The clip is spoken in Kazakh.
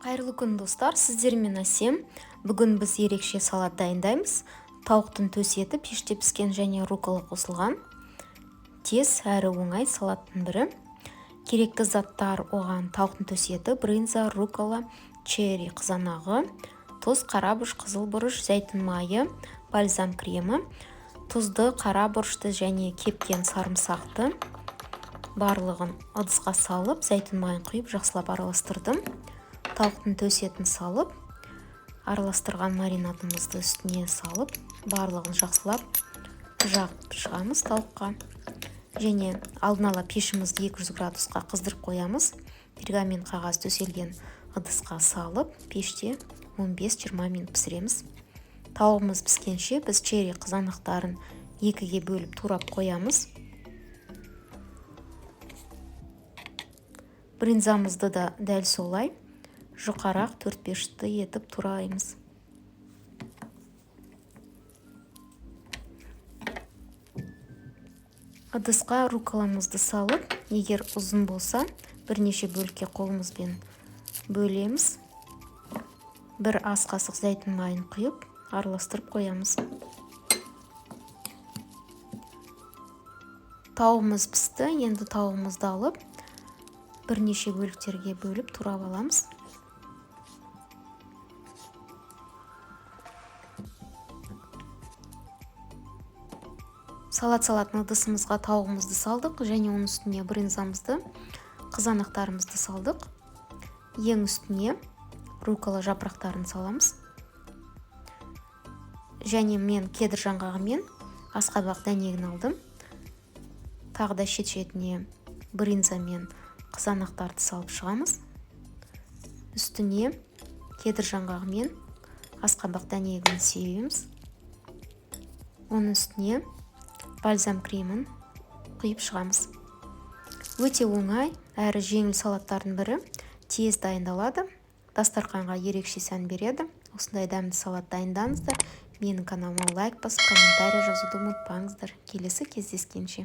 Қайырлы күн достар, сіздермен Әсем. Бүгін біз ерекше салат дайындаймыз. Тауықтың төс еті пеште піскен және руккола қосылған. Тез әрі оңай салаттың бірі. Керекті заттар оған: тауықтың төс еті, брынза, руккола, черри қызанағы, тұз, қарабұрыш, қызыл бұрыш, зәйтүн майы, бальзам кремі, тұзды, қарабұрышты және кепкен сарымсақты барлығын ыдысқа салып, зәйтүн майын құйып жақсылап араластырдым. Тауықтың төс етін салып, араластырған маринадымызды үстіне салып, барлығын жақсылап жағып шығамыз тауыққа. Және алдын ала пешімізді 200 градусқа қыздырып қоямыз. Пергамент қағаз төселген ыдысқа салып, пеште 15-20 минут пісіреміз. Тауығымыз піскенше біз черри қызанақтарын екіге бөліп турап қоямыз. Брынзамызды да дәл солай жұқарақ 4-5-ті етіп тураймыз. Ыдысқа рукколамызды салып, егер ұзын болса, бірнеше бөлікке қолымызбен бөлеміз. Бір ас қасық зәйтүн майын құйып, араластырып қоямыз. Тауығымыз пісті. Енді тауығымызды алып, бірнеше бөліктерге бөліп турап аламыз. Салат салатын ыдысымызға тауығымызды салдық және оның үстіне брынзамызды, қызанақтарымызды салдық. Ең үстіне руккола жапырақтарын саламыз. Және мен кедір жаңғағы мен асқабақ дәнегін алдым. Тағы да шет-шетіне брынза мен қызанақтарды салып шығамыз. Үстіне кедір жаңғағы мен асқабақ дәнегін себеміз. Оның үстіне бальзам кремін құйып шығамыз. Өте оңай әрі жеңіл салаттардың бірі, тез дайындалады. Дастарханға ерекше сән береді. Осындай дәмді салат дайындаңыздар. Менің каналыма лайк басып, комментарий жазуды ұмытпаңыздар. Келесі кездескенше.